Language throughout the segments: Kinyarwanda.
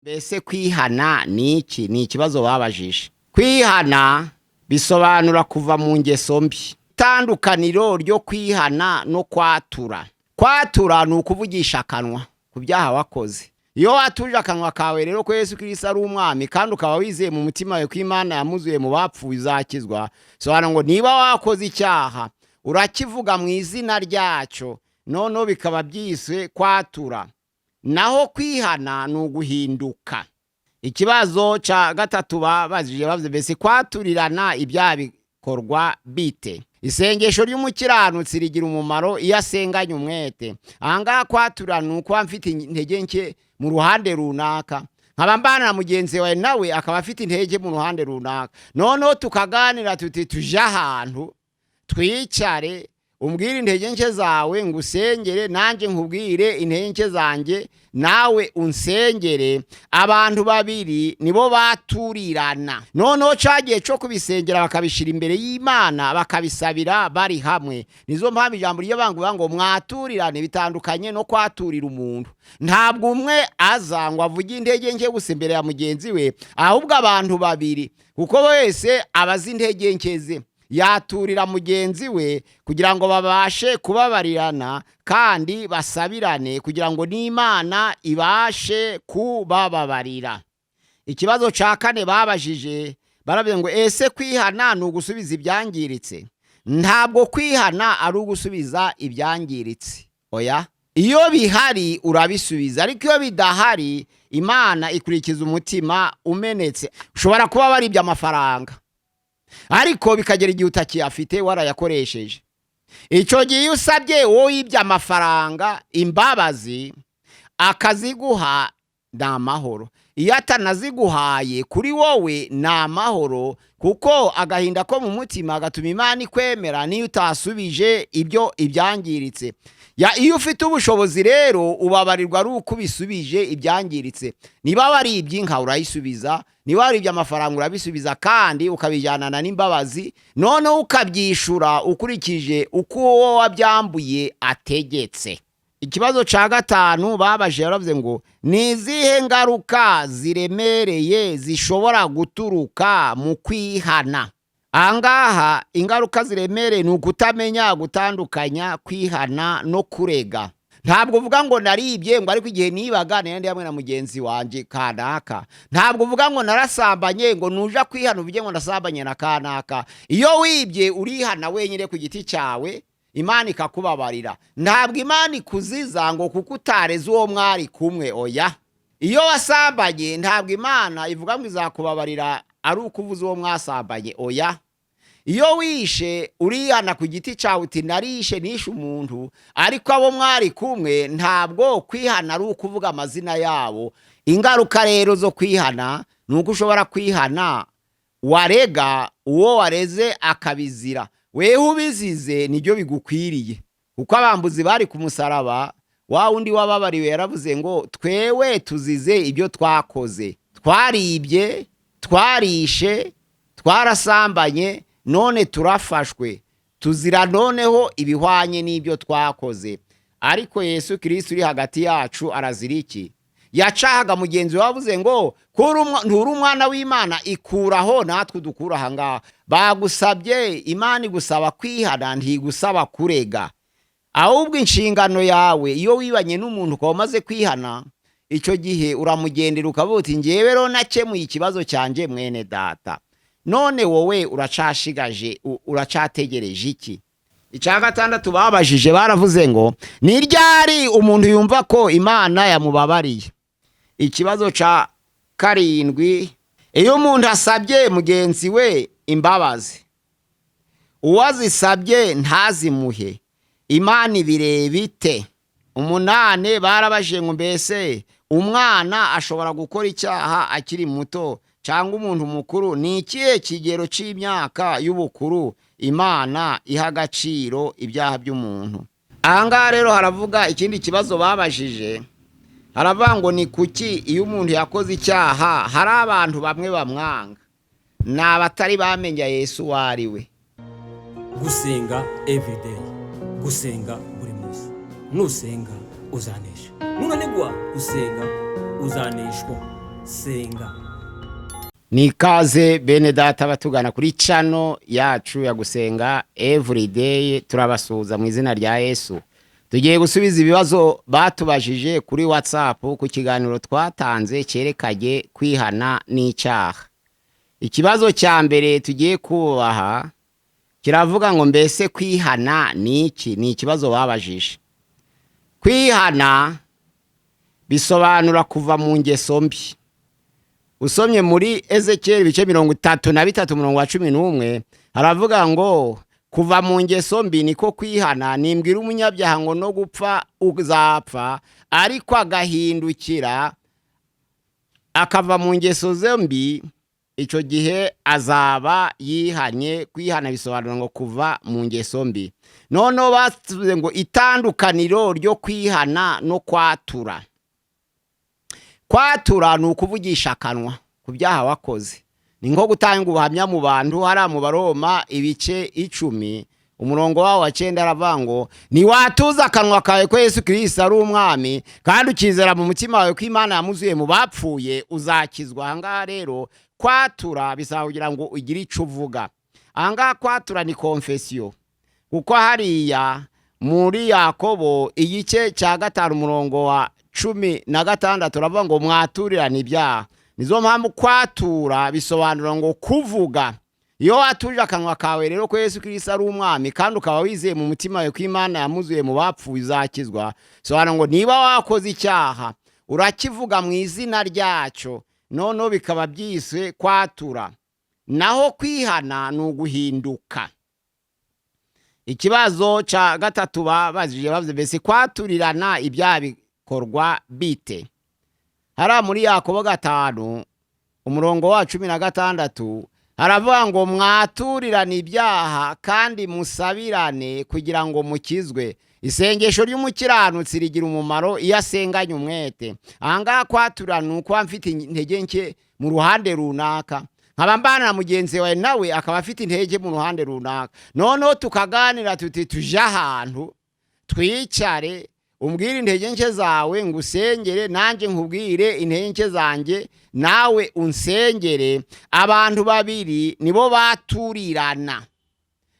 Mbese kwihana ni iki? Ni ikibazo babajije. Kwihana bisobanura kuva mu ngeso mbi. Itandukaniro ryo kwihana no kwatura. Kwatura ni ukuvugisha akanwa ku byaha wakoze. Iyo watuje akanwa kawe rero ko Yesu Kristo ari umwami kandi ukaba wizeye mu mutima wawe ko Imana yamuzuye mu bapfuye uzakizwa, sobanura ngo niba wakoze icyaha urakivuga mu izina ryaco, noneho bikaba byiswe kwatura. Naho kwihana ni uguhinduka. Ikibazo ca gatatu babajije bavuze mbese kwaturirana ibyaha bikorwa bite? Isengesho ry'umukiranutsi rigira umumaro iyo asenganye umwete. Ahangaha kwaturana ni uko mfite intege nke mu ruhande runaka, nkaba mbana na mugenzi wawe nawe akaba afite intege mu ruhande runaka, noneho tukaganira tuti tuje ahantu twicare, umbwire intege nke zawe ngusengere, nanje nkubwire intege nke zanjye nawe unsengere. Abantu babiri nibo baturirana, noneho cagiye cyo kubisengera bakabishira imbere y'Imana bakabisabira bari hamwe. Nizo mpamvu ijambo ry'abangu ngo mwaturirane bitandukanye no kwaturira umuntu. Ntabwo umwe aza ngo avuge intege nke gusa imbere ya mugenzi we, ahubwo abantu babiri kuko wese abazi intege nke ze yaturira mugenzi we kugira ngo babashe kubabarirana kandi basabirane kugira ngo n'Imana ibashe kubababarira. Ikibazo ca kane babajije baravuze ngo ese kwihana ni ugusubiza ibyangiritse? Ntabwo kwihana ari ugusubiza ibyangiritse, oya. Iyo bihari urabisubiza, ariko iyo bidahari Imana ikurikiza umutima umenetse. Ushobora kuba waribye amafaranga ariko bikagera igihe utakiyafite warayakoresheje. Icyo gihe usabye wowe yibye amafaranga imbabazi akaziguha ni amahoro. Iyo atanaziguhaye kuri wowe ni amahoro, kuko agahinda ko mu mutima gatuma Imana ikwemera niyo utasubije ibyangiritse. Iyo ufite ubushobozi rero ubabarirwa ari uko ubisubije ibyangiritse. Niba waribye inka urayisubiza, niba waribye amafaranga urabisubiza kandi ukabijyanana n'imbabazi, noneho ukabyishura ukurikije uko uwo wabyambuye ategetse. Ikibazo ca gatanu babajije baravuze ngo ni izihe ngaruka ziremereye zishobora guturuka mu kwihana? Angaha ingaruka ziremereye ni ukutamenya gutandukanya kwihana no kurega. Ntabwo uvuga ngo naribye ngo ariko igihe nibaga nende hamwe na mugenzi wanje kanaka. Ntabwo uvuga ngo narasambanye ngo nuja kwihana uvuge ngo nasambanye na kanaka. Iyo wibye urihana wenyine ku giti cyawe, Imana ikakubabarira. Ntabwo Imana ikuziza ngo kuko utareze uwo mwari kumwe, oya. Iyo wasambanye ntabwo Imana ivuga ngo izakubabarira ari ukuvuza uwo mwasambanye, oya. Iyo wishe urihana ku giti cyawe uti narishe nishe umuntu, ariko abo mwari kumwe ntabwo kwihana ari ukuvuga amazina yabo. Ingaruka rero zo kwihana ni uko ushobora kwihana warega uwo wareze akabizira, wewe ubizize nibyo bigukwiriye. Kuko abambuzi bari ku musaraba, wa wundi wababariwe yaravuze ngo twewe tuzize ibyo twakoze, twaribye, twarishe, twarasambanye, none turafashwe, tuzira noneho ibihwanye n'ibyo twakoze. Ariko Yesu Kristo uri hagati yacu arazira iki? Yacahaga mugenzi wavuze ngo nturi umwana w'Imana, ikuraho natwe dukura ahangaha. Bagusabye, Imana igusaba kwihana, ntigusaba kurega. Ahubwo inshingano yawe iyo wibanye n'umuntu ukaba umaze kwihana, icyo gihe uramugendera ukavuga uti njyewe rero nakemuye ikibazo cyanjye mwene data, none wowe uracashigaje uracategereje iki? Icya gatandatu babajije baravuze ngo ni ryari umuntu yumva ko Imana yamubabariye? Ikibazo ca karindwi, iyo umuntu asabye mugenzi we imbabazi, uwazisabye ntazimuhe, Imana ibireba ite? 8 barabajije ngo mbese umwana ashobora gukora icyaha akiri muto cyangwa umuntu mukuru? Ni ikihe kigero c'imyaka y'ubukuru Imana iha agaciro ibyaha by'umuntu? Ahangaha rero haravuga ikindi kibazo babajije, haravuga ngo ni kuki iyo umuntu yakoze icyaha hari abantu bamwe bamwanga? Ni abatari bamenya Yesu wari we. Gusenga everyday, gusenga buri munsi. Nusenga uzanesha, nunanigwa gusenga uzaneshwa. senga. Ni ikaze bene data batugana kuri channel yacu ya gusenga everyday. Turabasuhuza mu izina rya Yesu. Tugiye gusubiza ibibazo batubajije kuri WhatsApp ku kiganiro twatanze cyerekanye kwihana n'icyaha. Ikibazo cya mbere tugiye kubaha kiravuga ngo mbese kwihana ni iki? Ni ikibazo babajije. Kwihana bisobanura kuva mu ngeso mbi. Usomye muri Ezekiel ibice 33:11 haravuga ngo kuva mu ngeso mbi niko kwihana, nimbwira umunyabyaha ngo no gupfa uzapfa, ariko agahindukira akava mu ngeso zombi, icyo gihe azaba yihanye. Kwihana bisobanura ngo kuva mu ngeso mbi. Noneho basubize ngo itandukaniro ryo kwihana no kwatura. Kwatura ni ukuvugisha akanwa ku byaha wakoze. Ni nko gutanga ubuhamya mu bantu. Hari mu Baroma ibice 10 umurongo wa 9 aravuga ngo niwatuza akanwa kawe ko Yesu Kristo ari umwami, kandi ukizera mu mutima wawe ko Imana yamuzuye mu bapfuye, uzakizwa. Ahangaha rero kwatura bisaba kugira ngo ugire icyo uvuga. Ahangaha kwatura ni confession, kuko hariya muri Yakobo igice cya 5 umurongo wa 16 turavuga ngo mwaturirane ibyaha. Nizo mpamvu kwatura bisobanura ngo kuvuga. Iyo watuje akanwa kawe rero ko Yesu Kristo ari umwami, kandi ukaba wizeye mu mutima wawe ko Imana yamuzuye mu bapfuye, uzakizwa. Sobanura ngo niba wakoze icyaha urakivuga mu izina ryacu, noneho bikaba byiswe kwatura. Naho kwihana ni uguhinduka. Ikibazo cya gatatu babajije bavuze mbese kwaturirana ibyaha bikorwa bite? Hara muri Yakobo 5 umurongo wa 16 haravuga ngo mwaturirane ibyaha kandi musabirane kugira ngo mukizwe. Isengesho ry'umukiranutsi rigira umumaro iyo asenganye umwete. Ahangaha kwaturana ni uko mfite intege nke mu ruhande runaka, nkaba mbana na mugenzi wawe nawe akaba afite intege mu ruhande runaka, noneho tukaganira tuti tuje ahantu twicare, umbwire intege nke zawe ngusengere, nanjye nkubwire intege nke zanjye nawe unsengere. Abantu babiri nibo baturirana.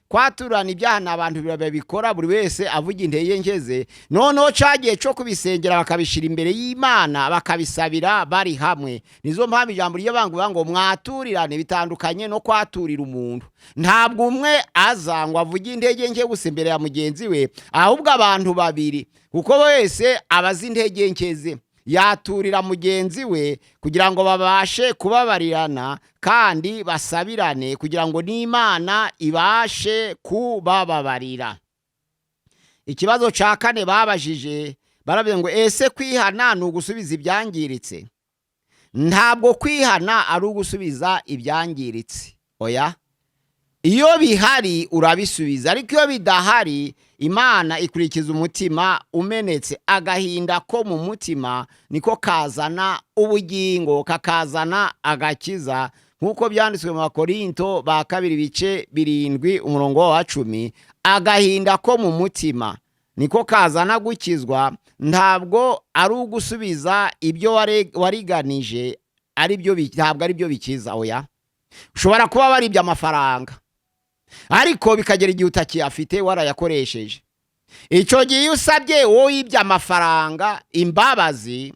Kwaturana ibyaha ni abantu babikora buri wese avuga intege nke ze, noneho cagiye cyo kubisengera bakabishira imbere y'Imana bakabisabira bari hamwe. Nizo mpamvu ijambo ry'abangu ngo mwaturirane bitandukanye no kwaturira umuntu. Ntabwo umwe aza ngo avuge intege nke gusa imbere ya mugenzi we, ahubwo abantu babiri, kuko wese abazi intege nke ze, yaturira mugenzi we kugira ngo babashe kubabarirana kandi basabirane kugira ngo n'Imana ibashe kubababarira. Ikibazo cya 4 babajije baravuga ngo ese kwihana ni ugusubiza ibyangiritse? Ntabwo kwihana ari ugusubiza ibyangiritse, oya. Iyo bihari urabisubiza, ariko iyo bidahari Imana ikurikiza umutima umenetse. Agahinda ko mu mutima niko kazana ubugingo, kakazana agakiza, nkuko byanditswe mu Bakorinto ba 2 ibice 7 umurongo wa 10. Agahinda ko mu mutima niko kazana gukizwa. Ntabwo ari ugusubiza ibyo wariganije, ntabwo ari byo bikiza, oya. Ushobora kuba waribye amafaranga, ariko bikagera igihe utakiyafite warayakoresheje. Icyo gihe usabye wowe yibye amafaranga imbabazi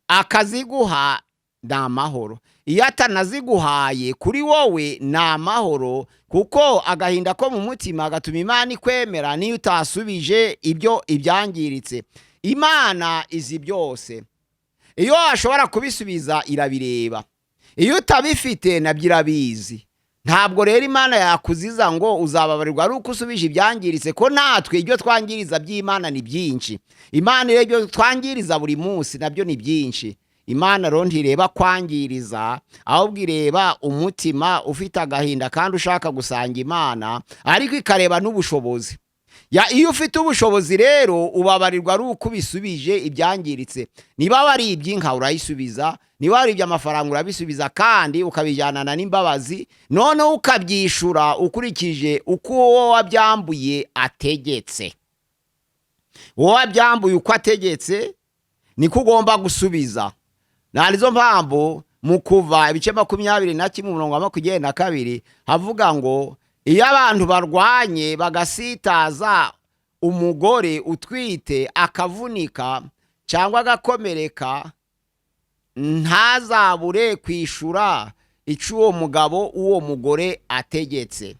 akaziguha ni amahoro. Iyo atanaziguhaye kuri wowe ni amahoro, kuko agahinda ko mu mutima gatuma Imana ikwemera niyo utasubije ibyangiritse. Imana izi byose. Iyo ashobora kubisubiza irabireba, iyo utabifite nabyo irabizi. Ntabwo rero Imana yakuziza ngo uzababarirwa ari uko usubije ibyangiritse, ko natwe ibyo twangiriza by'Imana ni byinshi. Imana rero ibyo twangiriza buri munsi nabyo ni byinshi. Imana rero ntireba kwangiriza, ahubwo ireba umutima ufite agahinda kandi ushaka gusanga Imana, ariko ikareba n'ubushobozi. Iyo ufite ubushobozi rero ubabarirwa ari uko ubisubije ibyangiritse. Niba wari iby'inka urayisubiza, niba wari iby'amafaranga urabisubiza, kandi ukabijyanana n'imbabazi, noneho ukabyishura ukurikije uko uwo wabyambuye ategetse. Uwo wabyambuye uko ategetse niko ugomba gusubiza. Narizo mpamvu mu Kuva ibice 21:22 havuga ngo iyo abantu barwanye bagasitaza umugore utwite akavunika cyangwa agakomereka, ntazabure kwishura icyo uwo mugabo uwo mugore ategetse.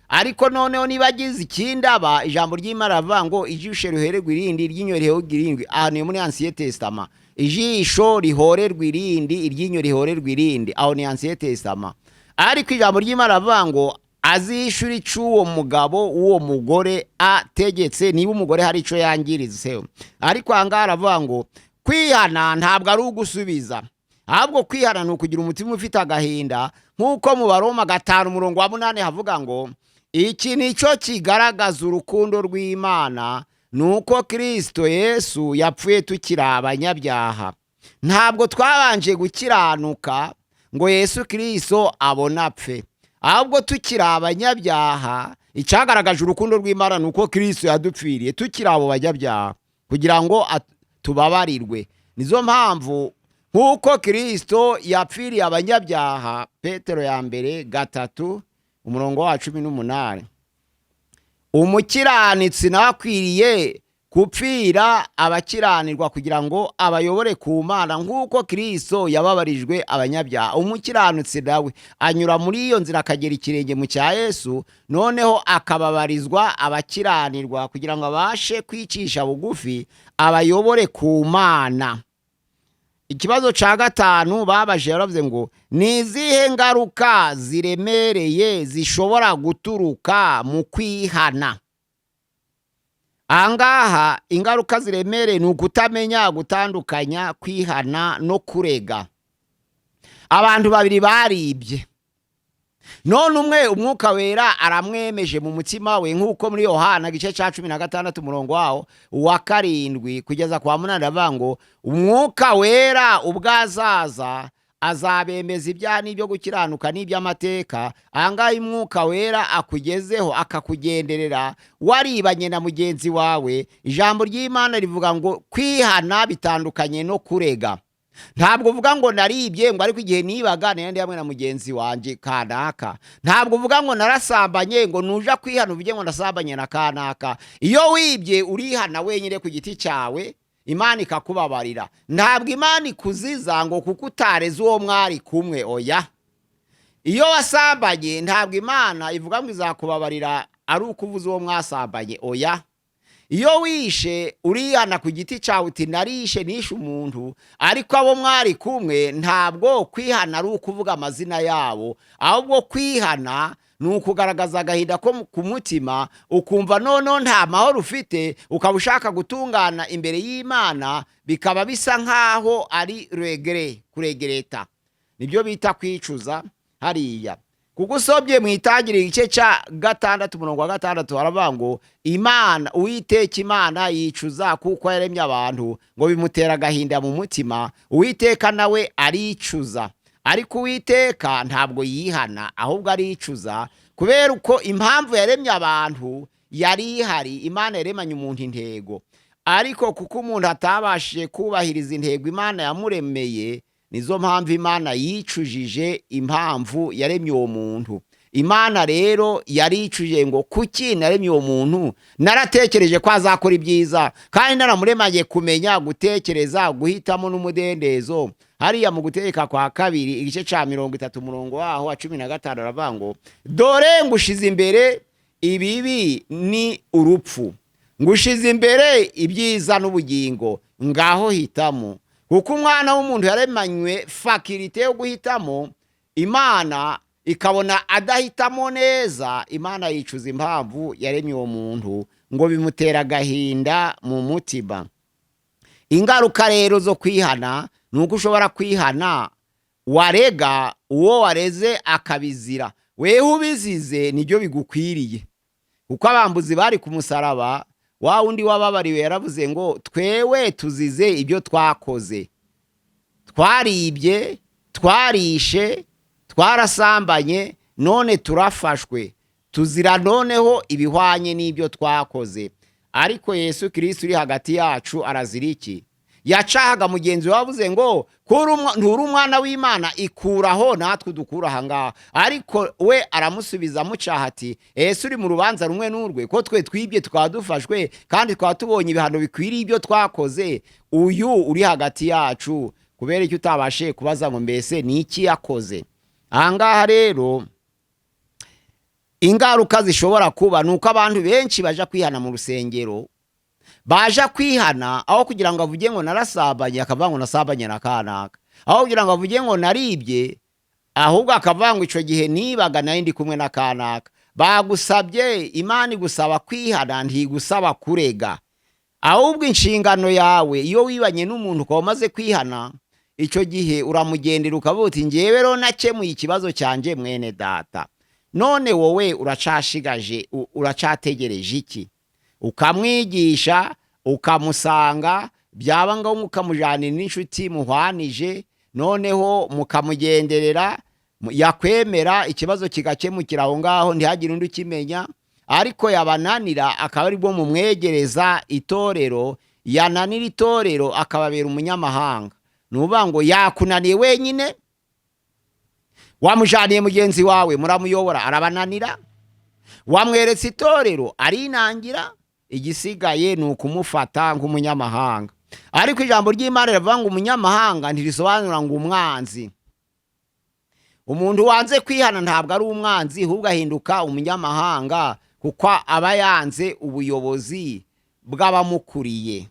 Ariko noneho niba agize ikindi aba, ijambo ry'Imana ravuga ngo ijisho rihererwa irindi, iryinyo rihererwa irindi. Aho ni muri Ancien Testament. Ijisho rihorerwa irindi, iryinyo rihorerwa irindi. Aho ni Ancien Testament. Ariko ijambo ry'Imana ravuga ngo azishura icyo uwo mugabo uwo mugore ategetse, niba umugore hari icyo yangirize. Ariko ahangaha aravuga ngo kwihana ntabwo ari ugusubiza, ahubwo kwihana ni ukugira umutima ufite agahinda, nk'uko mu Baroma 5:8 havuga ngo iki nicyo kigaragaza urukundo rw'Imana, nuko Kristo Yesu yapfuye tukiri abanyabyaha. Ntabwo twabanje gukiranuka ngo Yesu Kristo abone apfe, ahubwo tukiri abanyabyaha icyagaragaje urukundo rw'Imana nuko Kristo yadupfiriye tukiri abo banyabyaha kugira ngo tubabarirwe. Nizo mpamvu nk'uko Kristo yapfiriye abanyabyaha, Petero ya mbere 3:18, umukiranitsi nakwiriye kupfira abakiranirwa kugira ngo abayobore ku Mana nk'uko Kristo yababarijwe abanyabyaha. Umukiranitsi nawe anyura muri iyo nzira akagera ikirenge mu cya Yesu, noneho akababarizwa abakiranirwa kugira ngo abashe kwicisha bugufi abayobore ku Mana. Ikibazo cya 5 babaje yaravuze ngo ni izihe ngaruka ziremereye zishobora guturuka mu kwihana? Angaha ingaruka ziremereye ni ukutamenya gutandukanya kwihana no kurega. Abantu babiri baribye, none umwe Umwuka Wera aramwemeje mu mutima we, nk'uko muri Yohana gice cya 16:7 kugeza kwa 8 avuga ngo Umwuka Wera ubwazaza azabemeza ibyaha n'ibyo gukiranuka n'iby'amateka. Ahangaha Umwuka Wera akugezeho akakugenderera waribanye na mugenzi wawe. Ijambo ry'Imana rivuga ngo kwihana bitandukanye no kurega. Ntabwo uvuga ngo naribye ngo ariko igihe nibaga nende hamwe na mugenzi wanje kanaka. Ntabwo uvuga ngo narasambanye ngo nuja kwihana uvuge ngo nasambanye na kanaka. Iyo wibye urihana wenyine ku giti cyawe, Imana ikakubabarira. Ntabwo Imana ikuziza ngo kuko utareze uwo mwari kumwe, oya. Iyo wasambanye ntabwo Imana ivuga ngo izakubabarira ari ukuvuza uwo mwasambanye, oya. Iyo wishe urihana ku giti cyawe uti narishe nishe umuntu, ariko abo mwari kumwe ntabwo kwihana ari ukuvuga amazina yabo, ahubwo kwihana ni ukugaragaza agahinda ko ku mutima, ukumva noneho nta mahoro ufite, ukaba ushaka gutungana imbere y'Imana, bikaba bisa nk'aho ari kuregereta. Nibyo bita kwicuza hariya. Kuko usobye mu Itangiriro igice cya 6:6 haravuga ngo Imana, Uwiteka Imana yicuza kuko yaremye abantu ngo bimutera agahinda mu mutima. Uwiteka nawe aricuza, ariko Uwiteka ntabwo yihana, ahubwo aricuza kubera uko impamvu yaremye abantu yari ihari. Imana yaremanye umuntu intego, ariko kuko umuntu atabashije kubahiriza intego Imana yamuremeye, nizo mpamvu Imana yicujije impamvu yaremye uwo muntu. Imana rero yaricujije ngo kuki naremye uwo muntu, naratekereje ko azakora ibyiza kandi naramuremanye kumenya gutekereza, guhitamo n'umudendezo. Hariya mu Gutegeka kwa 2 igice cya 30:15 aravuga ngo dore ngushize imbere ibibi ni urupfu, ngushize imbere ibyiza n'ubugingo, ngaho hitamo. Kuko umwana w'umuntu yaremanywe fakirite yo guhitamo, Imana ikabona adahitamo neza, Imana yicuza impamvu yaremye uwo muntu ngo bimutera agahinda mu mutima. Ingaruka rero zo kwihana nuko ushobora kwihana warega uwo wareze akabizira, wewe ubizize nibyo bigukwiriye. Kuko abambuzi bari ku musaraba, wa wundi wababariwe yaravuze ngo twewe tuzize ibyo twakoze, twaribye, twarishe, twarasambanye, none turafashwe, tuzira noneho ibihwanye n'ibyo twakoze. Ariko Yesu Kristo uri hagati yacu arazira iki? yacahaga mugenzi wavuze ngo nturi umwana w'Imana ikuraho natwe dukura ahangaha, ariko we aramusubiza amucaha ati ese uri mu rubanza rumwe n'urwe ko twe twibye tukaba dufashwe kandi twaba tubonye ibihano bikwiriye ibyo twakoze, uyu uri hagati yacu kubera icyo utabashe kubaza ngo mbese ni iki yakoze. Ahangaha rero ingaruka zishobora kuba nuko abantu benshi baja kwihana mu rusengero, baja kwihana aho kugira ngo avuge ngo narasabanye akavuga ngo nasabanye na kanaka, aho kugira ngo avuge ngo naribye ahubwo akavuga ngo ico gihe nibaga nayo ndi kumwe na kanaka. Bagusabye, Imana igusaba kwihana, ntigusaba kurega, ahubwo inshingano yawe iyo wibanye n'umuntu ukaba umaze kwihana, ico gihe uramugendera ukavuga uti njyewe rero nakemuye ikibazo cyanje mwene data, none wowe uracashigaje uracategereje iki? Ukamwigisha, ukamusanga, byaba ngombwa ukamujanira n'inshuti muhwanije, noneho mukamugenderera, yakwemera ikibazo kigakemukira aho ngaho ntihagire undi ukimenya. Ariko yabananira akaba ari bwo mumwegereza itorero, yananira itorero akababera umunyamahanga. Nuvuga ngo yakunaniye wenyine, wamujaniye mugenzi wawe muramuyobora arabananira, wamweretse itorero arinangira, igisigaye ni ukumufata nk'umunyamahanga. Ariko ijambo ry'Imana rivuga ngo umunyamahanga ntirisobanura ngo umwanzi. Umuntu wanze kwihana ntabwo ari umwanzi, ahubwo ahinduka umunyamahanga kuko aba yanze ubuyobozi bw'abamukuriye.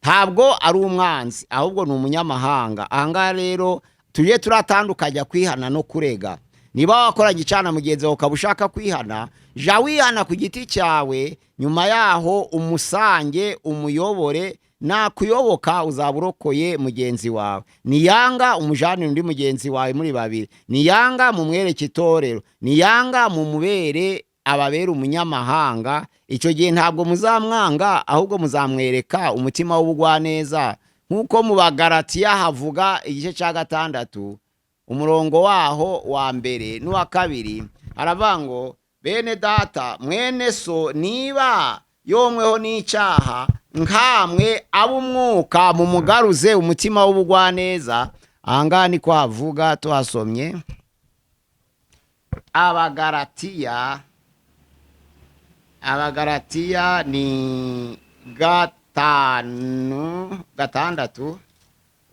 Ntabwo ari umwanzi, ahubwo ni umunyamahanga. Ahangaha rero tujye turatandukanya kwihana no kurega. Niba wakoranye icana mugenzi wawe ukaba ushaka kwihana, ja wihana ku giti cyawe, nyuma yaho umusange umuyobore, nakuyoboka uzaba urokoye mugenzi wawe. Niyanga umujane undi mugenzi wawe muri babiri, niyanga mumwereke itorero, niyanga mumubere ababera umunyamahanga, icyo gihe ntabwo muzamwanga ahubwo muzamwereka umutima w'ubugwaneza, nk'uko mu Bagalatiya havuga igice cya 6 umurongo waho wa mbere n'uwa kabiri, aravuga ngo bene data mwene so niba yomweho n'icyaha, nkamwe ab'umwuka mumugaruze umutima w'ubugwaneza. Ahangaha ni ko havuga, tuhasomye Abagalatiya ni 5:6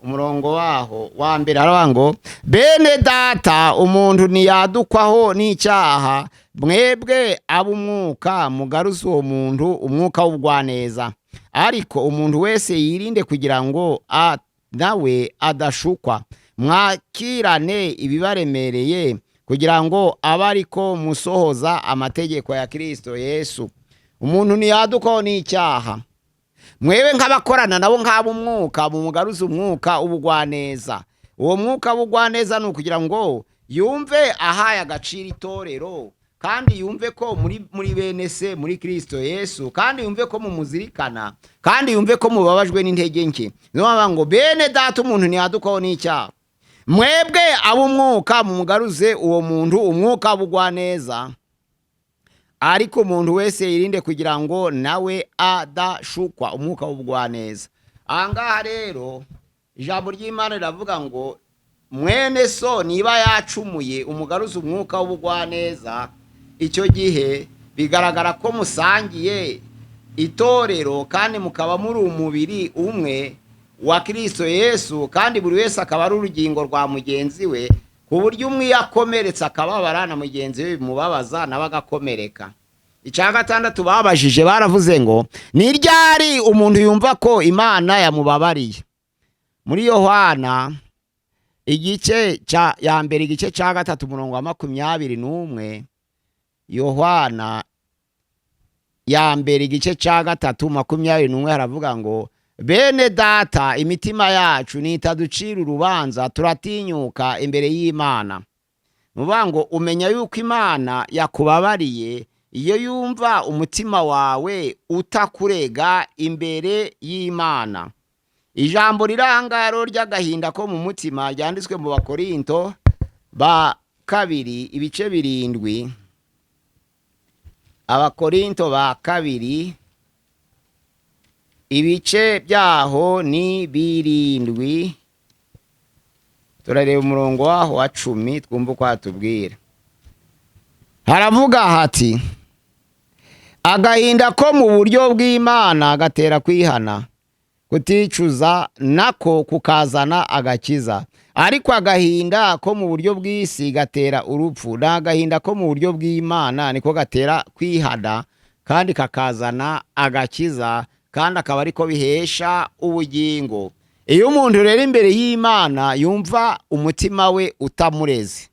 umurongo waho wa mbere, aravuga ngo bene data umuntu ntiyadukwaho n'icyaha, mwebwe ab'umwuka mugaruze uwo muntu umwuka w'ubugwaneza, ariko umuntu wese yirinde kugira ngo nawe adashukwa. Mwakirane ibibaremereye kugira ngo abe ariko musohoza amategeko ya Kristo Yesu. Umuntu ntiyadukwaho n'icyaha, mwebe nk'abakorana nabo nk'ab'umwuka mumugaruze umwuka w'ubugwaneza. Uwo mwuka w'ubugwaneza ni ukugira ngo yumve ahaye agaciro itorero, kandi yumve ko muri bene se muri Kristo Yesu, kandi yumve ko mumuzirikana, kandi yumve ko mubabajwe n'intege nke. Niyo ngo bene data umuntu ntiyadukwaho n'icyaha, mwebwe ab'umwuka mumugaruze uwo muntu umwuka w'ubugwaneza, ariko umuntu wese yirinde kugira ngo nawe adashukwa umwuka w'ubugwaneza. Ahangaha rero ijambo ry'Imana riravuga ngo mwene so niba yacumuye umugaruze umwuka w'ubugwaneza, icyo gihe bigaragara ko musangiye itorero kandi mukaba muri umubiri umwe wa Kristo Yesu, kandi buri wese akaba ari urugingo rwa mugenzi we, ku buryo umwe yakomeretse akababara na mugenzi we bimubabaza nawe agakomereka. Icya 6 babajije baravuze ngo ni ryari umuntu yumva ko Imana yamubabariye. Muri Yohana igice cya 3 umurongo wa 21, Yohana ya mbere igice cya 3:21 haravuga ngo bene data imitima yacu nitaducira urubanza turatinyuka imbere y'Imana. Nuvuga ngo umenya yuko Imana yakubabariye iyo yumva umutima wawe utakurega imbere y'Imana. Ijambo rirangaro ry'agahinda ko mu mutima ryanditswe mu Bakorinto ba 2 ibice 7, Abakorinto ba 2 ibice byaho ni birindwi. Turareba umurongo waho wa 10 twumva uko hatubwira. Haravuga hati agahinda ko mu buryo bw'Imana gatera kwihana, kuticuza nako kukazana agakiza, ariko agahinda ko mu buryo bw'isi gatera urupfu. N'agahinda ko mu buryo bw'Imana niko gatera kwihana kandi kakazana agakiza, kandi akaba ariko bihesha ubugingo. Iyo umuntu rero imbere y'Imana yumva umutima we utamureze,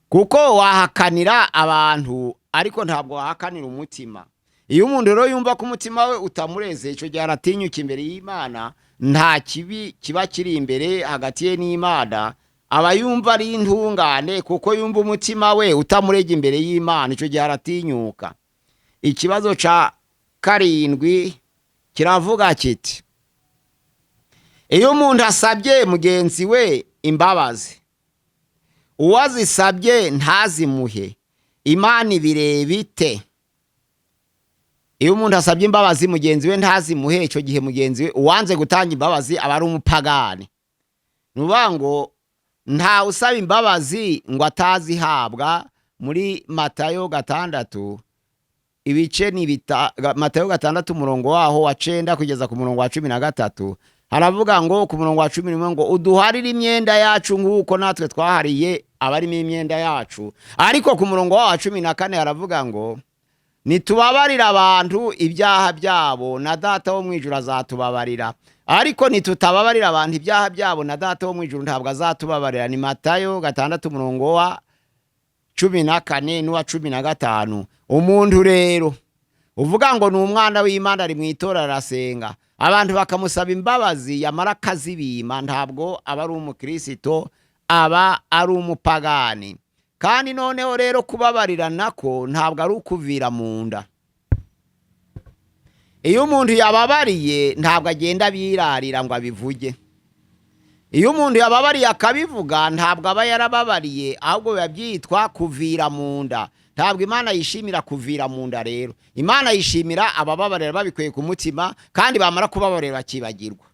kuko wahakanira abantu ariko ntabwo wahakanira umutima. Iyo umuntu rero yumva ko umutima we utamureze, ico gihe aratinyuka imbere y'Imana, nta kibi kiba kiri imbere hagati ye n'Imana, aba yumva ari intungane kuko yumva umutima we utamurege imbere y'Imana, ico gihe aratinyuka. Ikibazo ca 7 kiravuga kiti iyo umuntu asabye mugenzi we imbabazi, uwazisabye ntazimuhe, Imana ibireba ite? Iyo umuntu asabye imbabazi mugenzi we ntazimuhe, ico gihe mugenzi we uwanze gutanga imbabazi aba ari umupagani. Nuvuga ngo nta usaba imbabazi ngo atazihabwa. Muri Matayo 6 ibice ni Matayo 6 umurongo waho wa 9 kugeza ku murongo wa 13 haravuga ngo ku murongo wa 11 ngo uduharire imyenda yacu nk'uko natwe twahariye abarimo imyenda yacu. Ariko ku murongo wa 14 haravuga ngo nitubabarira abantu ibyaha byabo na data wo mwijuru azatubabarira, ariko nitutababarira abantu ibyaha byabo na data wo mwijuru ntabwo azatubabarira. Ni Matayo 6 umurongo wa 14 n'uwa 15. Umuntu rero uvuga ngo ni umwana w'Imana ari mwitora arasenga, abantu bakamusaba imbabazi yamara akazibima, ntabwo aba ari umukristo, aba ari umupagani. Kandi noneho rero kubabarira nako ntabwo ari ukuvira mu nda. Iyo umuntu yababariye ntabwo agenda birarira ngo abivuge. Iyo umuntu yababariye akabivuga ntabwo aba yarababariye, ahubwo biba byitwa kuvira mu nda. Ntabwo Imana yishimira kuvira mu nda rero. Imana yishimira abababarira babikuye ku mutima, kandi bamara kubabarira bakibagirwa.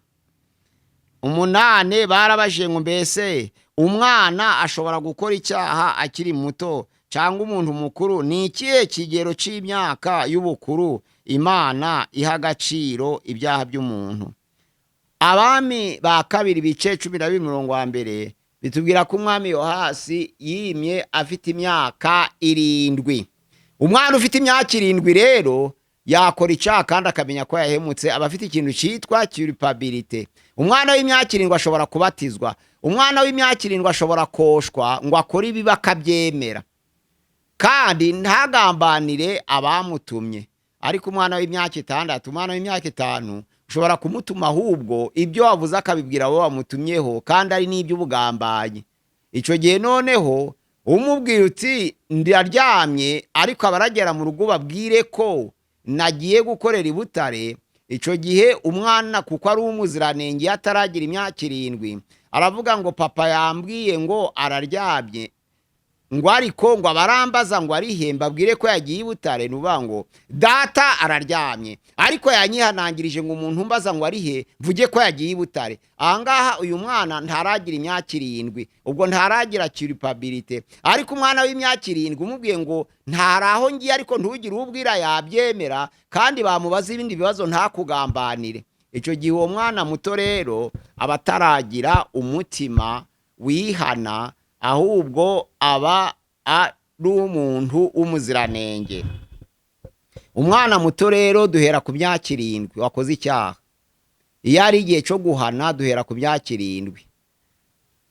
8 barabaje ngo mbese umwana ashobora gukora icyaha akiri muto cyangwa umuntu mukuru? Ni ikihe kigero c'imyaka y'ubukuru Imana iha agaciro ibyaha by'umuntu? Abami ba 2 ibice 12 umurongo wa 1 bitubwira ko umwami Yohasi yimye afite imyaka 7. Umwana ufite imyaka 7 rero yakora icyaha kandi akamenya ko yahemutse, aba afite ikintu cyitwa culpability. Umwana w'imyaka 7 ashobora kubatizwa, umwana w'imyaka 7 ashobora koshwa ngo akore ibibi akabyemera kandi ntagambanire abamutumye. Ariko umwana w'imyaka 6, umwana w'imyaka 5 ushobora kumutuma ahubwo ibyo wavuze akabibwira abo wamutumyeho, kandi ari n'ibyo ubugambanye. Ico gihe noneho umubwira uti ndaryamye, ariko abaragera mu rugo babwire ko nagiye gukorera i Butare. Ico gihe umwana kuko ari umuziranenge ataragira imyaka 7 aravuga ngo papa yambwiye ngo araryamye, ngo ariko ngo abarambaza ngo arihemba abwire ko yagiye i Butare. Nuvuga ngo data araryamye, ariko yanyihanangirije ngo umuntu mbaza ngo arihe vuge ko yagiye i Butare. Ahangaha uyu mwana ntaragira imyaka 7, ubwo ntaragira culpability. Ariko umwana w'imyaka 7 umubwiye ngo ntaraho ngiye, ariko ntugire ubwira yabyemera, kandi bamubaza ibindi bibazo ntakugambanire. Ico gihe uwo mwana muto rero abataragira umutima wihana, ahubwo aba ari umuntu umuziranenge. Umwana muto rero duhera ku myaka 7 wakoze icyaha. Iyo ari igihe cyo guhana duhera ku myaka 7.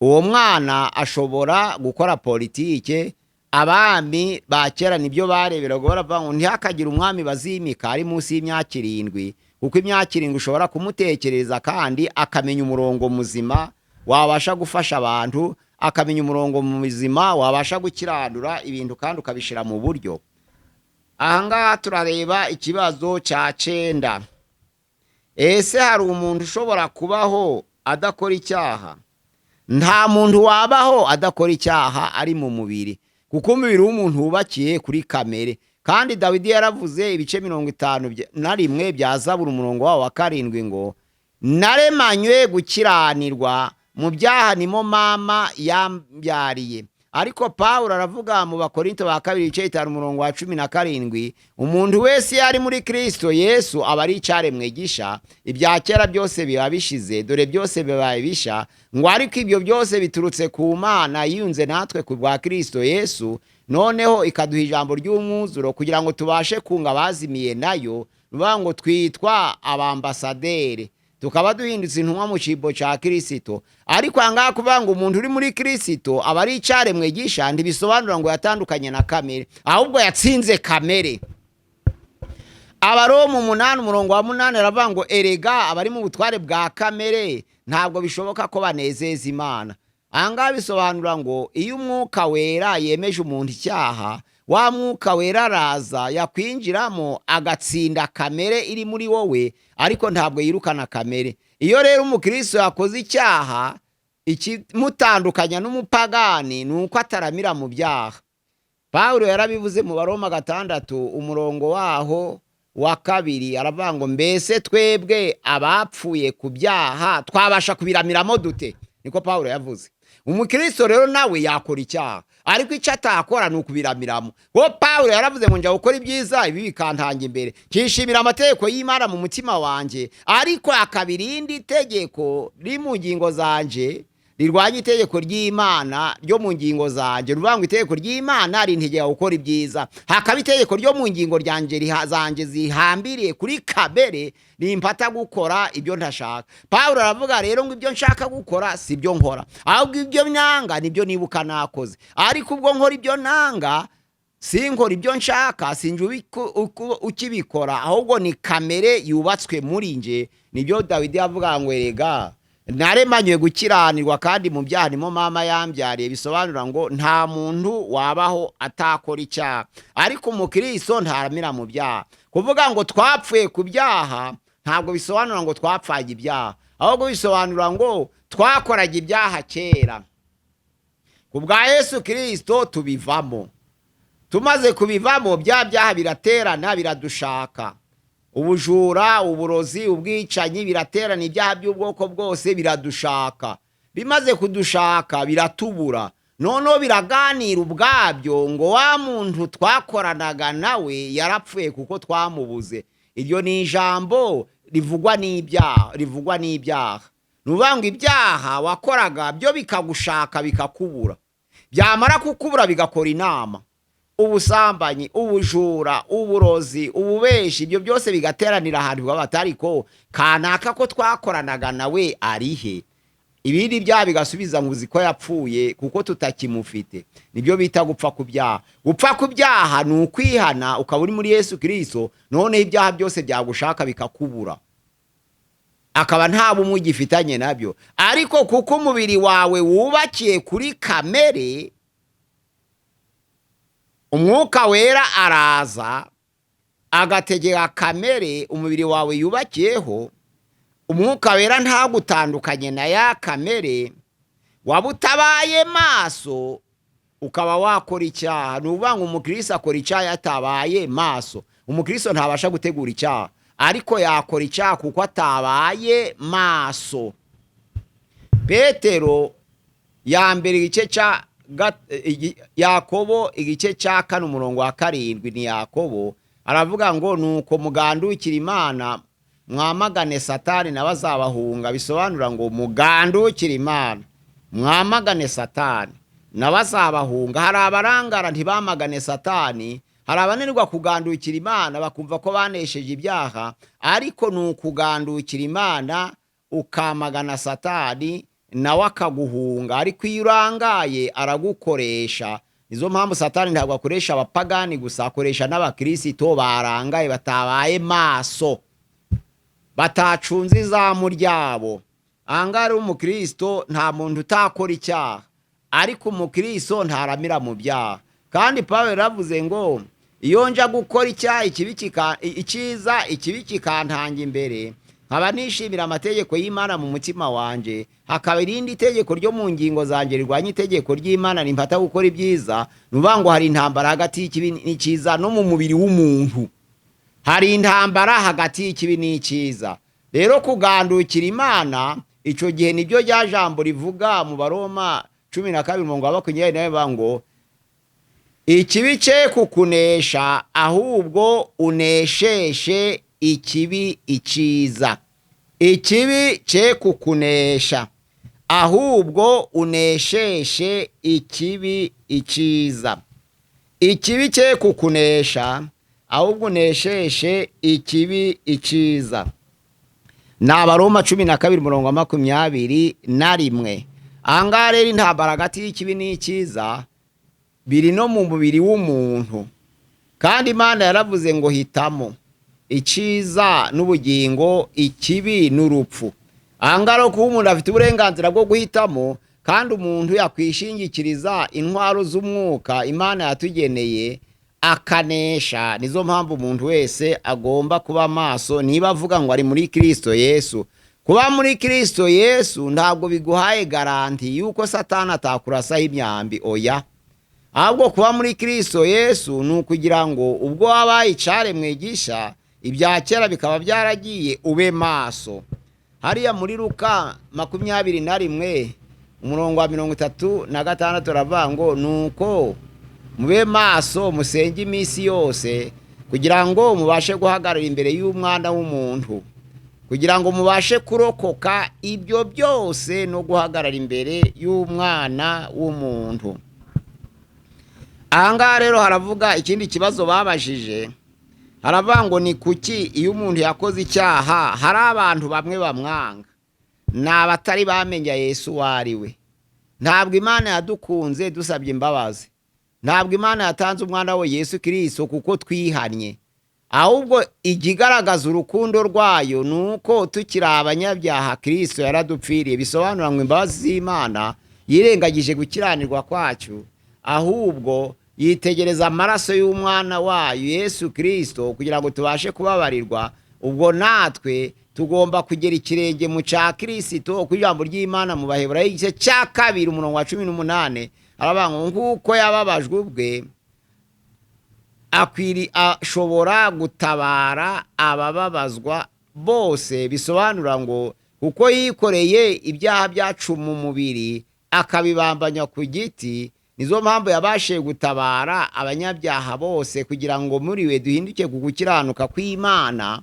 Uwo mwana ashobora gukora politike. Abami ba kera nibyo bareberaga baravuga ngo ntihakagira umwami bazimika ari munsi y'imyaka 7, kuko imyaka 7 ushobora kumutekereza kandi akamenya umurongo muzima wabasha gufasha abantu, akamenya umurongo muzima wabasha gukiranura ibintu kandi ukabishira mu buryo. Ahangaha turareba ikibazo ca 9. Ese hari umuntu ushobora kubaho adakora icyaha? Nta muntu wabaho adakora icyaha ari mu mubiri, kuko umubiri w'umuntu wubakiye kuri kamere, kandi Dawidi yaravuze ibice 51 bya Zaburi umurongo wawo wa 7 ngo naremanywe gukiranirwa, mu byaha nimo mama yambyariye. Ariko Pawulo aravuga mu Bakorinto ba 2 ibice 5 umurongo wa 17, umuntu wese yari muri Kristo Yesu aba ari icyaremwe gisha, ibya kera byose biba bishize, dore byose bibaye bisha. Ngo ariko ibyo byose biturutse ku Mana yiyunze natwe ku bwa Kristo Yesu, noneho ikaduha ijambo ry'umwuzuro kugira ngo tubashe kunga abazimiye nayo. Ruvuga ngo twitwa abambasaderi, tukaba duhindutse intumwa mu cibo ca Kristo. Ariko ahangaha kuvuga ngo umuntu uri muri Kristo aba ari icyaremwe gisha, ntibisobanura ngo yatandukanye na kamere, ahubwo yatsinze kamere. Abaroma 8 umurongo wa 8 aravuga ngo erega abari mu butware bwa kamere ntabwo bishoboka ko banezeza Imana. Ahangaha bisobanura ngo iyo umwuka wera yemeje umuntu icyaha, wa mwuka wera araza yakwinjiramo agatsinda kamere iri muri wowe, ariko ntabwo yirukana kamere. Iyo rero umukristo yakoze icyaha, ikimutandukanya n'umupagani ni uko ataramira mu byaha. Pawulo yarabivuze mu Baroma 6 umurongo waho wa 2 aravuga ngo mbese twebwe abapfuye ku byaha twabasha kubiramiramo dute? Niko Pawulo yavuze. Umukristo rero nawe yakora icyaha, ariko icyo atakora ni ukubiramiramo. Wo Pawulo yaravuze ngo njya gukora ibyiza ibi bikantanga imbere, nkishimira amategeko y'Imana mu mutima wanje, ariko akabirinda itegeko riri mu ngingo zanje rirwanya itegeko ry'Imana ryo mu ngingo zanje. Ruvuga ngo itegeko ry'Imana rintegeka gukora ibyiza, hakaba itegeko ryo mu ngingo zanje zihambiriye kuri kabere rimpata gukora ibyo ntashaka. Pawulo aravuga rero ngo ibyo nshaka gukora si byo nkora, ahubwo ibyo nanga nibyo nibuka nakoze. Ariko ubwo nkora ibyo nanga, sinkora ibyo nshaka, sinje ukibikora, ahubwo ni kamere yubatswe muri nje. Nibyo Dawidi yavuga ngo erega naremanywe gukiranirwa, kandi mu byaha nimo mama yambyariye. Bisobanura ngo nta muntu wabaho atakora icyaha, ariko umukristo ntaramira mu byaha. Kuvuga ngo twapfuye ku byaha ntabwo bisobanura ngo twapfaga ibyaha, ahubwo bisobanura ngo twakoraga ibyaha kera, ku bwa Yesu Kristo tubivamo. Tumaze kubivamo, bya byaha biraterana biradushaka. Ubujura, uburozi, ubwicanyi biraterana, ibyaha by'ubwoko bwose biradushaka. Bimaze kudushaka biratubura, noneho biraganira ubwabyo ngo wa muntu twakoranaga nawe yarapfuye kuko twamubuze. Iryo ni ijambo rivugwa n'ibyaha. Nuvuga ngo ibyaha wakoraga byo bikagushaka bikakubura, byamara kukubura bigakora inama. Ubusambanyi, ubujura, uburozi, ububeshi, ibyo byose bigateranira ahantu batariko kanaka ko twakoranaga nawe arihe. Ibindi byaha bigasubiza ngo uziko yapfuye kuko tutakimufite. Nibyo bita gupfa ku byaha. Gupfa ku byaha ni ukwihana ukaba uri muri Yesu Kristo, none ibyaha byose byagushaka bikakubura, akaba nta bumwe ugifitanye nabyo. Ariko kuko umubiri wawe wubakiye kuri kamere, umwuka wera araza agategeka kamere umubiri wawe yubakiyeho. Umwuka wera ntagutandukanye na ya kamere, waba utabaye maso ukaba wakora icyaha. Nuvuga ngo umukristo akora icyaha yatabaye maso. Umukristo ntabasha gutegura icyaha, ariko yakora icyaha kuko atabaye maso. Petero ya mbere igice cya Yakobo igice cya 4 umurongo wa 7 ni Yakobo aravuga ngo nuko mugandukira Imana mwamagane Satani nabazabahunga. Bisobanura ngo mugandukira Imana mwamagane Satani nabazabahunga. Hari abarangara ntibamagane Satani, hari abananirwa kugandukira Imana bakumva ko banesheje ibyaha, ariko nukugandukira Imana ukamagana Satani nawe akaguhunga. Ariko iyo urangaye aragukoresha. Nizo mpamvu Satani ntabwo akoresha abapagani gusa, akoresha n'abakristo barangaye batabaye maso, batacunze izamu ryabo. Ahangaha umukristo nta muntu utakora icyaha, ariko umukristo ntaramira mu byaha. Kandi Pawulo yaravuze ngo iyo nja gukora icyaha ikibi kikantanga imbere, nkaba nishimira amategeko y'Imana mu mutima wanje, hakaba irindi tegeko ryo mu ngingo zanje rirwanya itegeko ry'Imana rimpata gukora ibyiza, nuvuga ngo hari intambara hagati y'ikibi n'icyiza no mu mubiri w'umuntu. Hari intambara hagati y'ikibi n'icyiza. Rero kugandukira Imana ico gihe nibyo rya jambo rivuga mu Baroma 12:24 ngo ikibi cye kukunesha ahubwo unesheshe ikibi iciza. Ikibi cye kukunesha ahubwo unesheshe ikibi iciza. Ikibi cye kukunesha ahubwo unesheshe ikibi iciza. Ni Abaroma 12:21. Ahangaha rero intambara hagati y'ikibi n'icyiza biri no mu mubiri w'umuntu, kandi Imana yaravuze ngo hitamo iciza n'ubugingo, ikibi n'urupfu. Ahangaha kuba umuntu afite uburenganzira bwo guhitamo, kandi umuntu yakwishingikiriza intwaro z'umwuka Imana yatugeneye akanesha. Nizo mpamvu umuntu wese agomba kuba maso niba avuga ngo ari muri Kristo Yesu. Kuba muri Kristo Yesu ntabwo biguhaye garanti yuko Satani atakurasaho imyambi, oya. Ahubwo kuba muri Kristo Yesu ni ukugira ngo ubwo wabaye icaremwe gisha, ibya kera bikaba byaragiye, ube maso. Hariya muri Luka 21:36 turavuga ngo nuko mube maso musenge iminsi yose kugira ngo mubashe guhagarara imbere y'Umwana w'umuntu, kugira ngo mubashe kurokoka ibyo byose no guhagarara imbere y'Umwana w'umuntu. Ahangaha rero haravuga ikindi kibazo babajije, haravuga ngo ni kuki iyo umuntu yakoze icyaha hari abantu bamwe bamwanga? Ni abatari bamenya Yesu wari we. Ntabwo Imana yadukunze dusabye imbabazi, ntabwo Imana yatanze umwana we Yesu Kristo kuko twihanye, ahubwo ikigaragaza urukundo rwayo nuko tukiri abanyabyaha Kristo yaradupfiriye. Bisobanura ngo imbabazi z'Imana yirengagije gukiranirwa kwacu, ahubwo yitegereza amaraso y'umwana wayo Yesu Kristo kugira ngo tubashe kubabarirwa. Ubwo natwe tugomba kugera ikirenge mu cya Kristo. Ku ijambo ry'Imana mu Baheburayo igice cya 2:18 aravuga ngo nguko yababajwe ubwe ashobora gutabara abababazwa bose. Bisobanura ngo kuko yikoreye ibyaha byacu mu mubiri akabibambanya ku giti, nizo mpamvu yabashe gutabara abanyabyaha bose kugira ngo muri we duhinduke ku gukiranuka kw'Imana.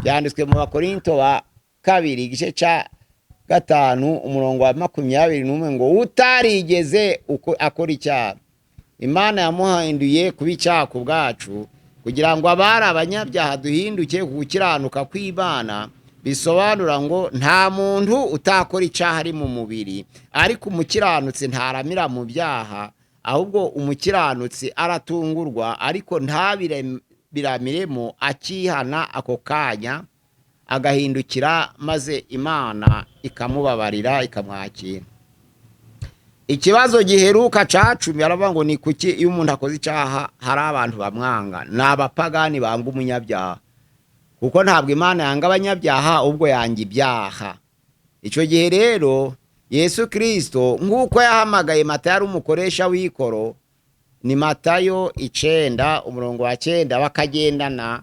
Byanditswe mu Bakorinto wa 2 igice cya 5:21 ngo utarigeze akora icyaha Imana yamuhinduye kuba icyaha ku bwacu kugira ngo abari abanyabyaha duhinduke ku gukiranuka kw'Imana. Bisobanura ngo nta muntu utakora icyaha ari mu mubiri, ariko umukiranutsi ntaramira mu byaha, ahubwo umukiranutsi aratungurwa ariko ntabiramiremo, akihana ako kanya agahindukira maze Imana ikamubabarira ikamwakira. Ikibazo giheruka cacumi aravuga ngo ni kuki iyo umuntu akoze icyaha hari abantu bamwanga? Ni abapagani banga umunyabyaha, kuko ntabwo Imana yanga abanyabyaha ubwo yanga ibyaha. Icyo gihe rero Yesu Kristo nk'uko yahamagaye Matayo ari umukoresha w'ikoro, ni Matayo 9:9 bakagendana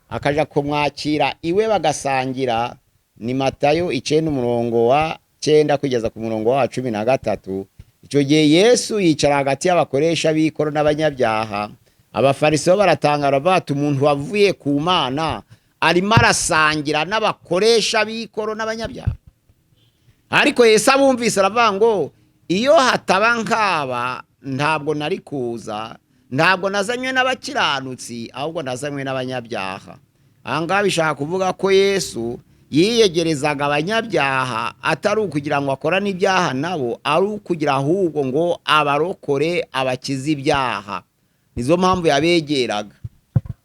akaja kumwakira iwe bagasangira, ni Matayo 9:9 kugeza ku 13. Icyo gihe Yesu yicara hagati y'abakoresha b'ikoro n'abanyabyaha. Abafarisayo baratangara bati umuntu wavuye ku Mana arimo arasangira n'abakoresha b'ikoro n'abanyabyaha. Ariko Yesu abumvise aravuga ngo iyo hataba nk'aba ntabwo nari kuza, ntabwo nazanywe n'abakiranutsi ahubwo nazanywe n'abanyabyaha. Ahangaha bishaka kuvuga ko Yesu yiyegerezaga abanyabyaha atari ukugira ngo akorane ibyaha nabo, ari ukugira ahubwo ngo abarokore abakize ibyaha. Nizo mpamvu yabegeraga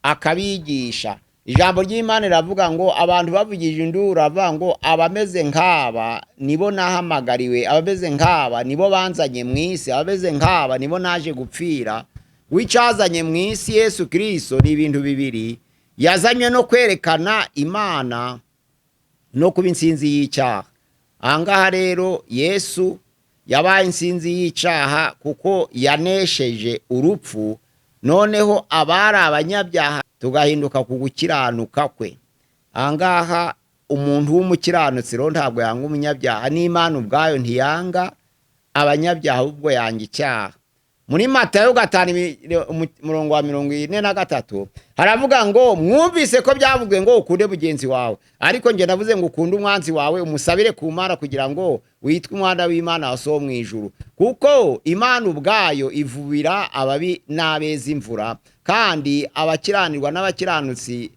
akabigisha. Ijambo ry'Imana riravuga ngo abantu bavugije induru avuga ngo abameze nk'aba nibo nahamagariwe, abameze nk'aba nibo banzanye mu isi, abameze nk'aba nibo naje gupfira. Wicazanye mu isi Yesu Kristo ni ibintu bibiri. Yazanywe no kwerekana Imana no kuba insinzi y'icyaha. Ahangaha rero Yesu yabaye insinzi y'icyaha kuko yanesheje urupfu, noneho abari abanyabyaha tugahinduka ku gukiranuka kwe. Ahangaha umuntu w'umukiranutsi rero ntabwo yanga umunyabyaha, n'Imana ubwayo ntiyanga abanyabyaha, ubwo yanga icyaha. Muri Matayo 5:43 haravuga ngo mwumvise ko byavugwe ngo ukunde mugenzi wawe, ariko nge navuze ngo ukunde umwanzi wawe, umusabire ku Mana kugira ngo witwe umwana w'Imana wasoho mu ijuru. Kuko Imana ubwayo ivubira ababi n'abeza imvura, kandi abakiranirwa n'abakiranutsi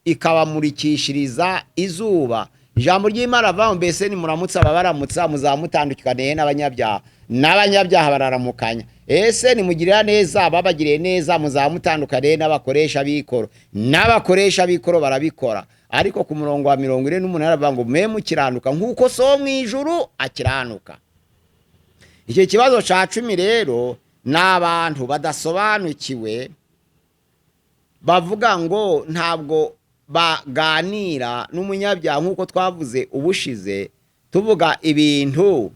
ikabamurikishiriza izuba. Ijambo ry'Imana avuga mbese nimuramutsa ababaramutsa muzamutandukaniye n'abanyabyaha, n'abanyabyaha bararamukanya. Ese nimugirira neza babagiriye neza muzamutandukaniye n'abakoresha b'ikoro, n'abakoresha b'ikoro barabikora. Ariko ku murongo wa 48 aravuga ngo mwe mukiranuka nk'uko so mu ijuru akiranuka. Icyo kibazo ca 10 rero n'abantu badasobanukiwe bavuga ngo ntabwo baganira n'umunyabyaha nk'uko twavuze ubushize, tuvuga ibintu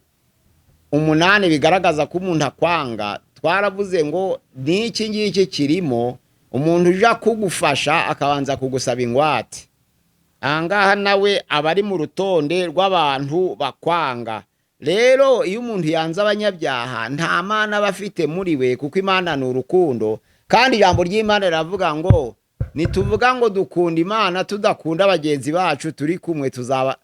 8 bigaragaza ko umuntu akwanga. Twaravuze ngo n'iki ngiki kirimo umuntu uja kugufasha akabanza kugusaba ingwate. Ahangaha nawe abari mu rutonde rw'abantu bakwanga. Rero iyo umuntu yanze abanyabyaha nta Mana bafite muri we, kuko Imana ni urukundo, kandi ijambo ry'Imana riravuga ngo nituvuga ngo dukunda Imana tudakunda bagenzi bacu turi kumwe tuzaba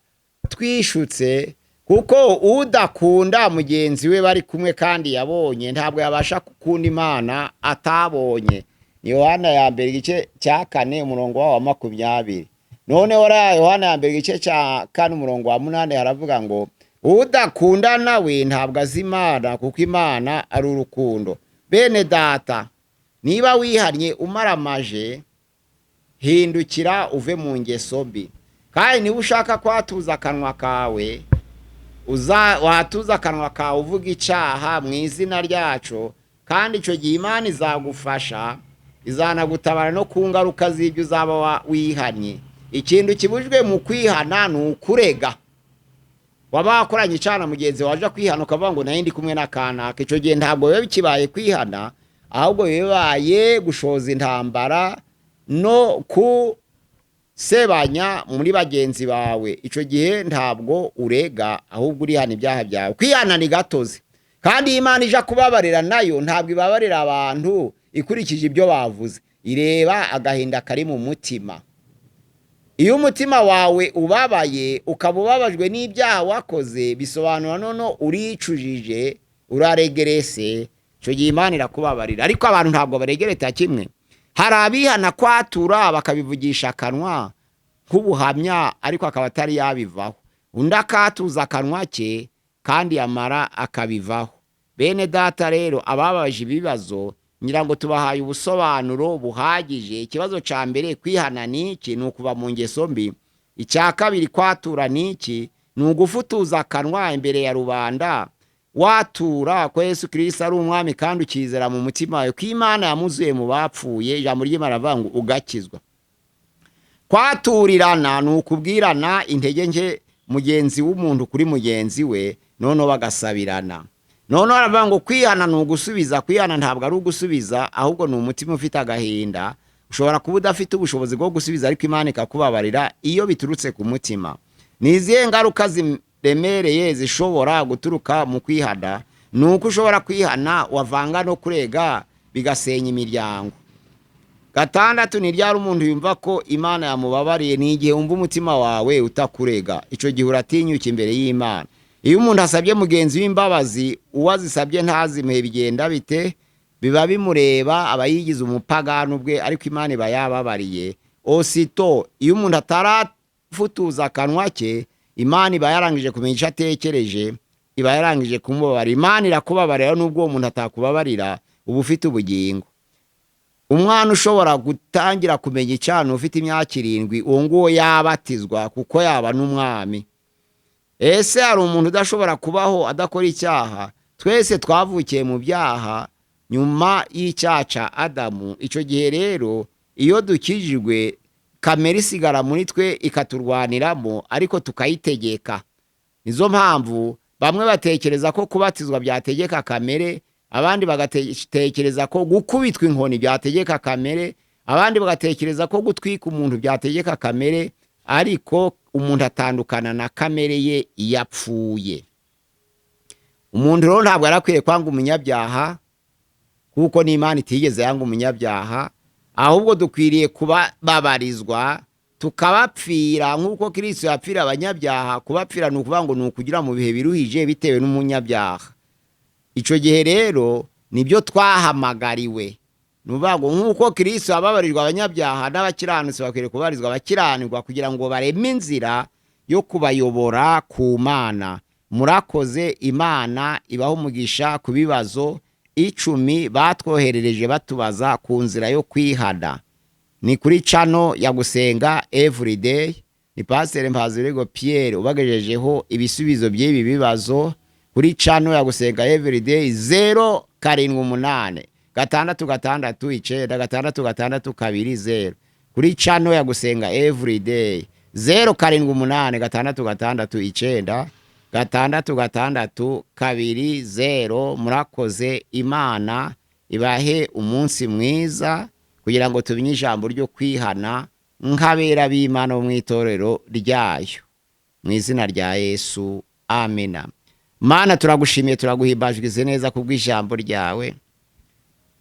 twishutse, kuko udakunda mugenzi we bari kumwe kandi yabonye ntabwo yabasha gukunda Imana atabonye. Yohana ya mbere igice cya 4 umurongo wa 20. None ora Yohana ya mbere igice cya 4 umurongo wa 8 haravuga ngo udakunda nawe ntabwo azi Imana, kuko Imana ari urukundo. Bene data, niba wihannye umaramaje, hindukira uve mu ngeso mbi. Kandi niba ushaka kwatuza akanwa kawe, watuza akanwa kawe uvuga icyaha mu izina ryacu, kandi icyo gihe Imana izagufasha, izanagutabara no ku ngaruka z'ibyo uzaba wihannye. Ikintu kibujwe mu kwihana ni ukurega. Waba wakoranye icana mugenzi waje kwihana ukavuga ngo nayo ndi kumwe n'akanaka, icyo gihe ntabwo biba bikibaye kwihana, ahubwo bibaye gushoza intambara no kusebanya muri bagenzi bawe. Icyo gihe ntabwo urega, ahubwo urihana ibyaha byawe. Kwihana ni gatozi, kandi Imana ija kubabarira nayo ntabwo ibabarira abantu ikurikije ibyo bavuze, ireba agahinda kari mu mutima. Iyo umutima wawe ubabaye ukaba ubabajwe n'ibyaha wakoze, bisobanura nono uricujije, uraregerese, icyo gihe Imana irakubabarira. Ariko abantu ntabwo baregereta kimwe. Hari abihana kwatura bakabivugisha akanwa nk'ubuhamya, ariko akaba atari yabivaho. Undi akatuza akanwa ke kandi yamara akabivaho. Bene data rero ababaje ibibazo ngira ngo tubahaye ubusobanuro buhagije. Ikibazo ca mbere kwihana niki, ni ukuva mu ngeso mbi. Icya kabiri kwatura niki, ni ugufutuza akanwa imbere ya rubanda, watura ko Yesu Kristo ari umwami kandi ukizera mu mutima wawe ko Imana yamuzuye mu bapfuye. Ijambo ry'Imana rivuga ngo ugakizwa. Kwaturirana ni ukubwirana intege nke mugenzi w'umuntu kuri mugenzi we, noneho bagasabirana. Noneho aravuga ngo kwihana ni ugusubiza. Kwihana ntabwo ari ugusubiza, ahubwo ni umutima ufite agahinda. Ushobora kuba udafite ubushobozi bwo gusubiza, ariko Imana ikakubabarira iyo biturutse ku mutima. Ni izihe ngaruka ziremereye zishobora guturuka mu kwihana? Ni uko ushobora kwihana wavanga no kurega bigasenya imiryango. 6, ni ryari umuntu yumva ko Imana yamubabariye? Ni igihe wumva umutima wawe utakurega. Icyo gihe uratinyuka imbere y'Imana. Iyo umuntu asabye mugenzi w'imbabazi, uwazisabye ntazimuhe, bigenda bite? Biba bimureba, aba yigize umupagani ubwe, ariko Imana iba yababariye. Osito, iyo umuntu atarafutuza akanwa ke, Imana iba yarangije kumenya icyo atekereje, iba yarangije kumubabarira. Imana irakubabarira nubwo uwo muntu atakubabarira, uba ufite ubugingo. Umwana ushobora gutangira kumenya icyaha ufite imyaka 7, uwo nguwo yabatizwa kuko yaba n'umwami. Ese hari umuntu udashobora kubaho adakora icyaha? Twese twavukiye mu byaha nyuma y'icyaha ca Adamu. Icyo gihe rero iyo dukijijwe kamere isigara muri twe ikaturwaniramo ariko tukayitegeka. Nizo mpamvu bamwe batekereza ko kubatizwa byategeka kamere, abandi bagatekereza ko gukubitwa inkoni byategeka kamere, abandi bagatekereza ko gutwika umuntu byategeka kamere, ariko umuntu atandukana na kamere ye iyo apfuye. Umuntu rero ntabwo arakwiye kwanga umunyabyaha, kuko n'Imana itigeze yanga umunyabyaha, ahubwo dukwiriye kubabarizwa tukabapfira nk'uko Kristo yapfira abanyabyaha. Kubapfira ni ukuvuga ngo ni ukugira mu bihe biruhije bitewe n'umunyabyaha. Icyo gihe rero nibyo twahamagariwe. Ni ukuvuga ngo nk'uko Kristo yababarirwa abanyabyaha, n'abakiranutsi bakwiriye kubabarizwa abakiranirwa kugira ngo bareme inzira yo kubayobora ku Mana. Murakoze, Imana ibaho umugisha ku bibazo 10 batwoherereje batubaza ku nzira yo kwihana. Ni kuri channel ya Gusenga Everyday. Ni Pastor Mpazirego Pierre ubagejejeho ibisubizo by'ibi bibazo kuri channel ya Gusenga Everyday 078 669 kuri channel ya Gusenga Everyday 078 669 Murakoze, Imana ibahe umunsi mwiza kugira ngo tumenye ijambo ryo kwihana nk'abera b'Imana mu itorero ryayo, mu izina rya Yesu, amena. Mana, turagushimiye, turaguhimbajwize neza kubw'ijambo ryawe.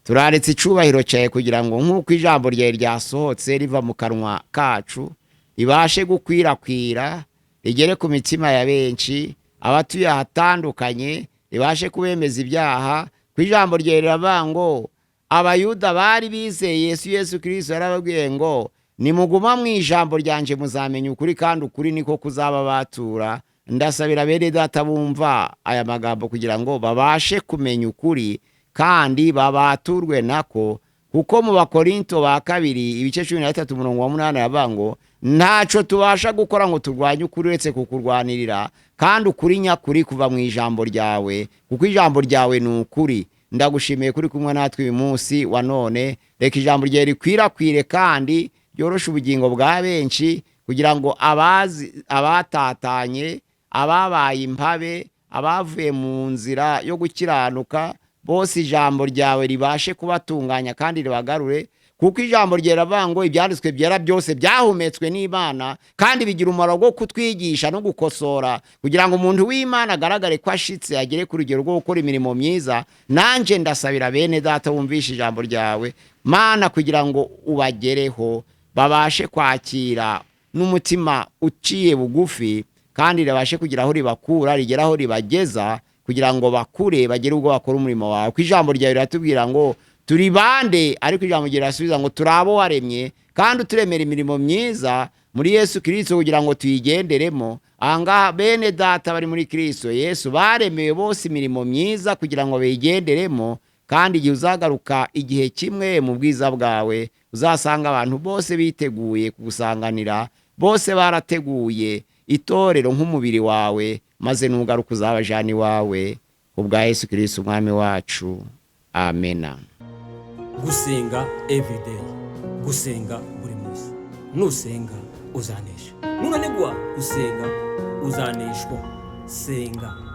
Turaretse icubahiro cyawe kugira ngo nk'uko ijambo ryawe ryasohotse riva mu kanwa kacu ribashe gukwirakwira, rigere ku mitima ya benshi abatuye ahatandukanye, ribashe kubemeza ibyaha. Ku ijambo ryawe riravuga ngo abayuda bari bizeye Yesu Kristo yarababwiye ngo nimuguma mu ijambo ryanje muzamenya ukuri, kandi ukuri niko kuzaba batura. Ndasabira bene data bumva aya magambo kugira ngo babashe kumenya ukuri kandi babaturwe nako, kuko mu Bakorinto ba 2:13-8 yavuga ngo ntaco tubasha gukora ngo turwanye ukuri uretse kukurwanirira, kandi ukuri nyakuri kuva mu ijambo ryawe, kuko ijambo ryawe ni ukuri. Ndagushimiye kuri kumwe natwe uyu munsi wa none. Reka ijambo ryawe rikwirakwire kandi ryoroshe ubugingo bwa benshi, kugira ngo abatatanye, ababaye impabe, abavuye mu nzira yo gukiranuka, bose ijambo ryawe ribashe kubatunganya kandi ribagarure. Kuko ijambo ryawe riravuga ngo ibyanditswe byera byose byahumetswe n'Imana kandi bigira umumaro wo kutwigisha no gukosora, kugira ngo umuntu w'Imana agaragare ko ashitse, agere ku rugero rwo gukora imirimo myiza. Nanje ndasabira bene data bumvisha ijambo ryawe Mana, kugira ngo ubagereho, babashe kwakira n'umutima uciye bugufi, kandi ribashe kugira aho ribakura, rigera aho ribageza, kugira ngo bakure bagere ubwo bakora umurimo wawe. Ku ijambo ryawe riratubwira ngo turi bande, ariko ijambo ryawe rirasubiza ngo turabo waremye kandi uturemera imirimo myiza muri Yesu Kristo kugira ngo tuyigenderemo. Ahangaha bene data bari muri Kristo Yesu baremewe bose imirimo myiza kugira ngo bayigenderemo, kandi igihe uzagaruka igihe kimwe mu bwiza bwawe, uzasanga abantu bose biteguye kugusanganira, bose barateguye itorero nk'umubiri wawe, maze nugaruka uzabajana iwawe. Ubwa Yesu Kristo umwami wacu, amena. Gusenga Everyday, gusenga buri munsi. Nusenga uzanesha, nunanigwa gusenga uzaneshwa. Senga.